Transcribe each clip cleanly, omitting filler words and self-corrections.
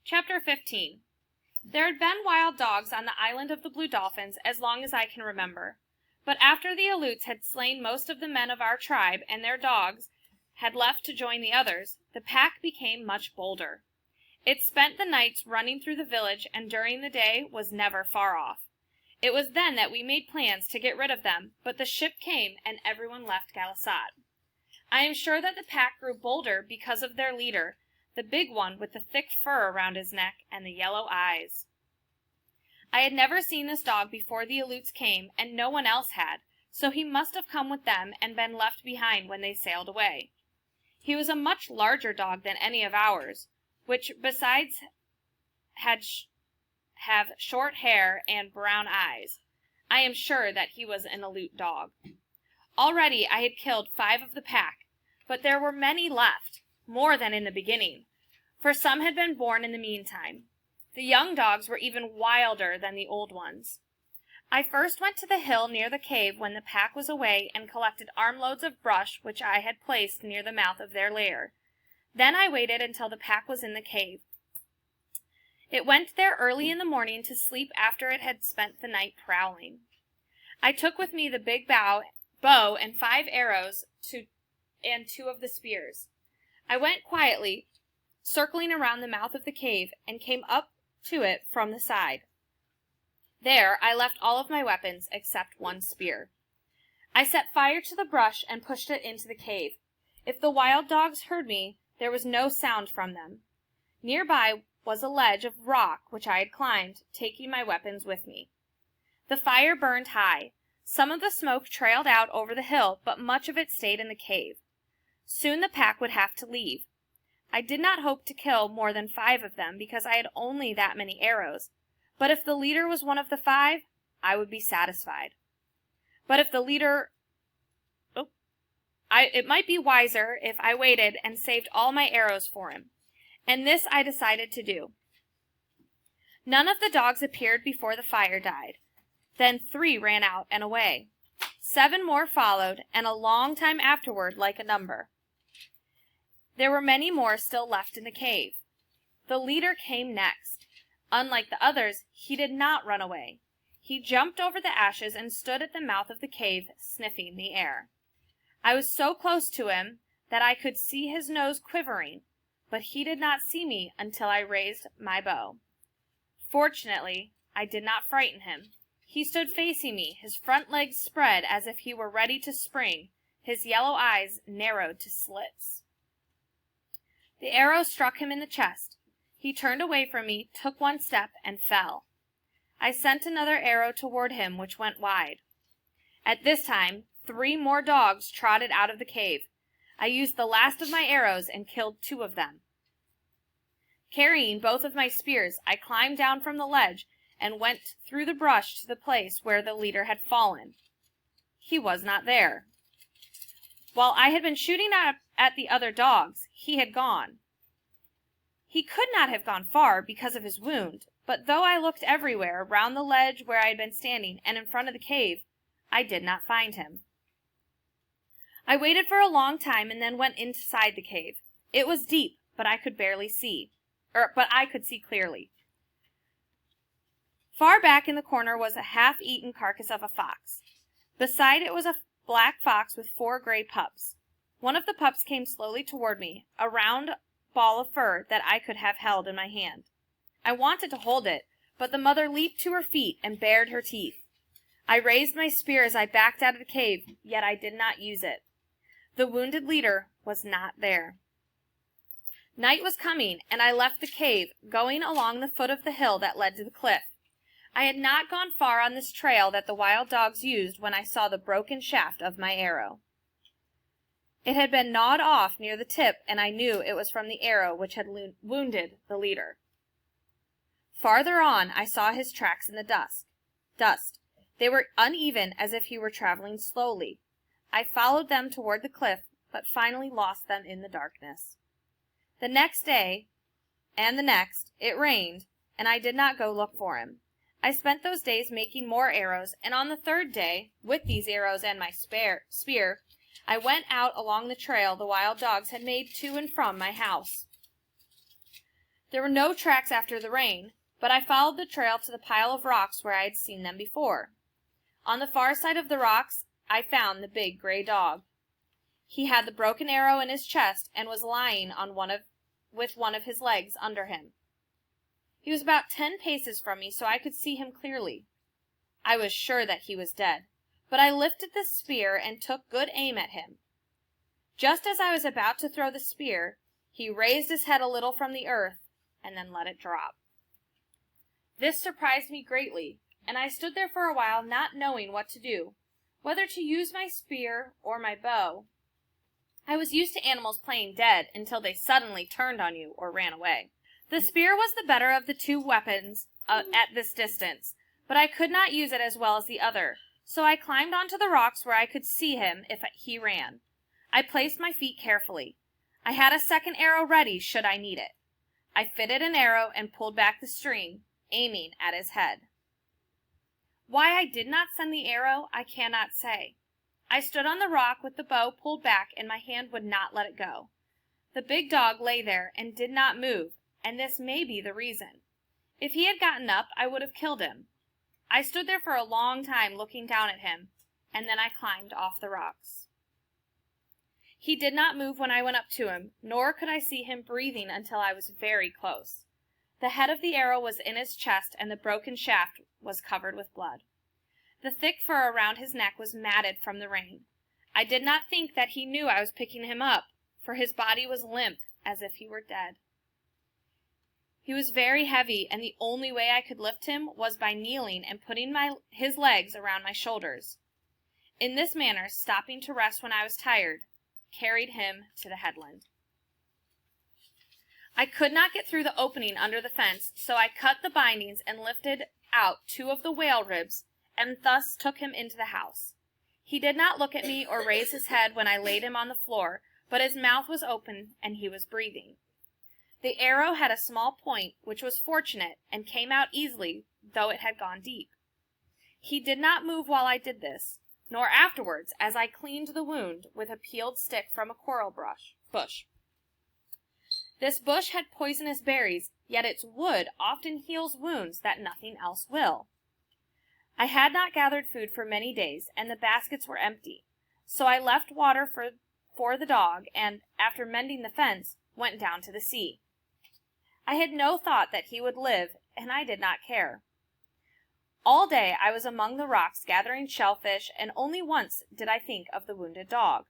Chapter 15. There had been wild dogs on the island of the Blue Dolphins as long as I can remember. But after the Aleuts had slain most of the men of our tribe and their dogs had left to join the others, the pack became much bolder. It spent the nights running through the village and during the day was never far off. It was then that we made plans to get rid of them, but the ship came and everyone left Galisad. I am sure that the pack grew bolder because of their leader, the big one with the thick fur around his neck and the yellow eyes. I had never seen this dog before the Aleuts came, and no one else had, so he must have come with them and been left behind when they sailed away. He was a much larger dog than any of ours, which besides have short hair and brown eyes. I am sure that he was an Aleut dog. Already I had killed 5 of the pack, but there were many left, more than in the beginning, for some had been born in the meantime. The young dogs were even wilder than the old ones. I first went to the hill near the cave when the pack was away and collected armloads of brush which I had placed near the mouth of their lair. Then I waited until the pack was in the cave. It went there early in the morning to sleep after it had spent the night prowling. I took with me the big bow and 5 arrows and 2 of the spears. I went quietly, circling around the mouth of the cave, and came up to it from the side. There I left all of my weapons except 1 spear. I set fire to the brush and pushed it into the cave. If the wild dogs heard me, there was no sound from them. Nearby was a ledge of rock which I had climbed, taking my weapons with me. The fire burned high. Some of the smoke trailed out over the hill, but much of it stayed in the cave. Soon the pack would have to leave. I did not hope to kill more than 5 of them because I had only that many arrows, but if the leader was one of the 5, I would be satisfied. But if the leader... it might be wiser if I waited and saved all my arrows for him, and this I decided to do. None of the dogs appeared before the fire died. Then 3 ran out and away. 7 more followed, and a long time afterward like a number. There were many more still left in the cave. The leader came next. Unlike the others, he did not run away. He jumped over the ashes and stood at the mouth of the cave, sniffing the air. I was so close to him that I could see his nose quivering, but he did not see me until I raised my bow. Fortunately, I did not frighten him. He stood facing me, his front legs spread as if he were ready to spring, his yellow eyes narrowed to slits. The arrow struck him in the chest. He turned away from me, took 1 step, and fell. I sent another arrow toward him, which went wide. At this time, 3 more dogs trotted out of the cave. I used the last of my arrows and killed 2 of them. Carrying both of my spears, I climbed down from the ledge and went through the brush to the place where the leader had fallen. He was not there. While I had been shooting at the other dogs, he had gone. He could not have gone far because of his wound, but though I looked everywhere, around the ledge where I had been standing and in front of the cave, I did not find him. I waited for a long time and then went inside the cave. It was deep, but I could see clearly. Far back in the corner was a half-eaten carcass of a fox. Beside it was a black fox with 4 gray pups. One of the pups came slowly toward me, a round ball of fur that I could have held in my hand. I wanted to hold it, but the mother leaped to her feet and bared her teeth. I raised my spear as I backed out of the cave, yet I did not use it. The wounded leader was not there. Night was coming, and I left the cave, going along the foot of the hill that led to the cliff. I had not gone far on this trail that the wild dogs used when I saw the broken shaft of my arrow. It had been gnawed off near the tip, and I knew it was from the arrow which had wounded the leader. Farther on, I saw his tracks in the dust. They were uneven as if he were traveling slowly. I followed them toward the cliff, but finally lost them in the darkness. The next day, and the next, it rained, and I did not go look for him. I spent those days making more arrows, and on the 3rd day, with these arrows and my spear, I went out along the trail the wild dogs had made to and from my house. There were no tracks after the rain, but I followed the trail to the pile of rocks where I had seen them before. On the far side of the rocks, I found the big gray dog. He had the broken arrow in his chest and was lying on with one of his legs under him. He was about 10 paces from me, so I could see him clearly. I was sure that he was dead, but I lifted the spear and took good aim at him. Just as I was about to throw the spear, he raised his head a little from the earth and then let it drop. This surprised me greatly, and I stood there for a while not knowing what to do, whether to use my spear or my bow. I was used to animals playing dead until they suddenly turned on you or ran away. The spear was the better of the two weapons at this distance, but I could not use it as well as the other, so I climbed onto the rocks where I could see him if he ran. I placed my feet carefully. I had a second arrow ready should I need it. I fitted an arrow and pulled back the string, aiming at his head. Why I did not send the arrow, I cannot say. I stood on the rock with the bow pulled back and my hand would not let it go. The big dog lay there and did not move, and this may be the reason. If he had gotten up, I would have killed him. I stood there for a long time looking down at him, and then I climbed off the rocks. He did not move when I went up to him, nor could I see him breathing until I was very close. The head of the arrow was in his chest, and the broken shaft was covered with blood. The thick fur around his neck was matted from the rain. I did not think that he knew I was picking him up, for his body was limp, as if he were dead. He was very heavy, and the only way I could lift him was by kneeling and putting his legs around my shoulders. In this manner, stopping to rest when I was tired, carried him to the headland. I could not get through the opening under the fence, so I cut the bindings and lifted out 2 of the whale ribs, and thus took him into the house. He did not look at me or raise his head when I laid him on the floor, but his mouth was open and he was breathing. The arrow had a small point, which was fortunate, and came out easily, though it had gone deep. He did not move while I did this, nor afterwards, as I cleaned the wound with a peeled stick from a coral bush. This bush had poisonous berries, yet its wood often heals wounds that nothing else will. I had not gathered food for many days, and the baskets were empty, so I left water for the dog, and, after mending the fence, went down to the sea. I had no thought that he would live, and I did not care. All day I was among the rocks gathering shellfish, and only once did I think of the wounded dog,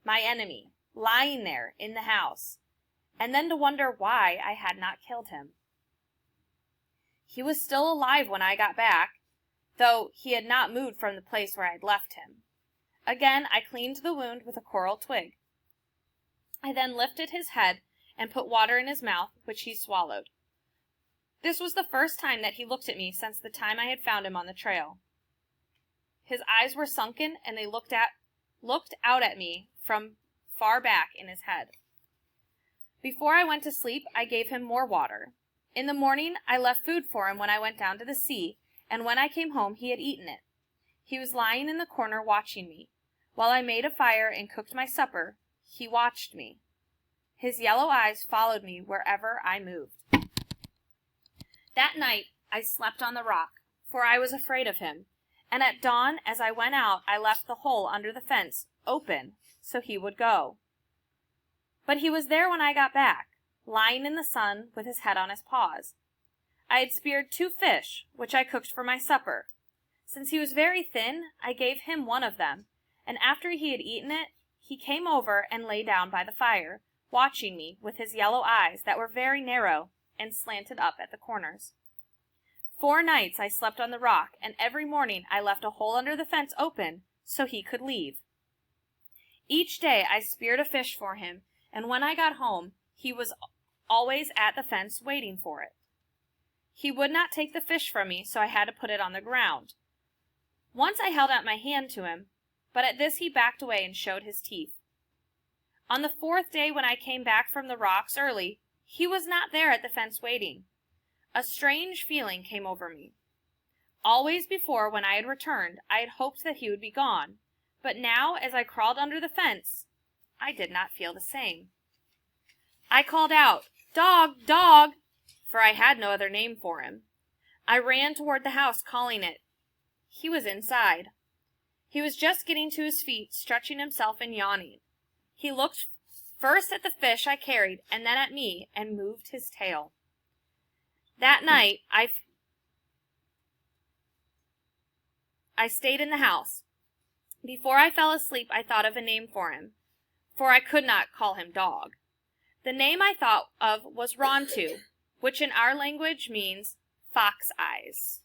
my enemy, lying there in the house, and then to wonder why I had not killed him. He was still alive when I got back, though he had not moved from the place where I had left him. Again I cleaned the wound with a coral twig. I then lifted his head and put water in his mouth, which he swallowed. This was the first time that he looked at me since the time I had found him on the trail. His eyes were sunken, and they looked out at me from far back in his head. Before I went to sleep, I gave him more water. In the morning, I left food for him when I went down to the sea, and when I came home, he had eaten it. He was lying in the corner watching me. While I made a fire and cooked my supper, he watched me. His yellow eyes followed me wherever I moved. That night, I slept on the rock, for I was afraid of him, and at dawn, as I went out, I left the hole under the fence open so he would go. But he was there when I got back, lying in the sun with his head on his paws. I had speared 2 fish, which I cooked for my supper. Since he was very thin, I gave him one of them, and after he had eaten it, he came over and lay down by the fire, watching me with his yellow eyes that were very narrow and slanted up at the corners. 4 nights I slept on the rock, and every morning I left a hole under the fence open so he could leave. Each day I speared a fish for him, and when I got home, he was always at the fence waiting for it. He would not take the fish from me, so I had to put it on the ground. Once I held out my hand to him, but at this he backed away and showed his teeth. On the 4th day, when I came back from the rocks early, he was not there at the fence waiting. A strange feeling came over me. Always before, when I had returned, I had hoped that he would be gone, but now, as I crawled under the fence, I did not feel the same. I called out, "Dog, dog!" for I had no other name for him. I ran toward the house, calling it. He was inside. He was just getting to his feet, stretching himself and yawning. He looked first at the fish I carried, and then at me, and moved his tail. That night, I stayed in the house. Before I fell asleep, I thought of a name for him, for I could not call him Dog. The name I thought of was Rontu, which in our language means fox eyes.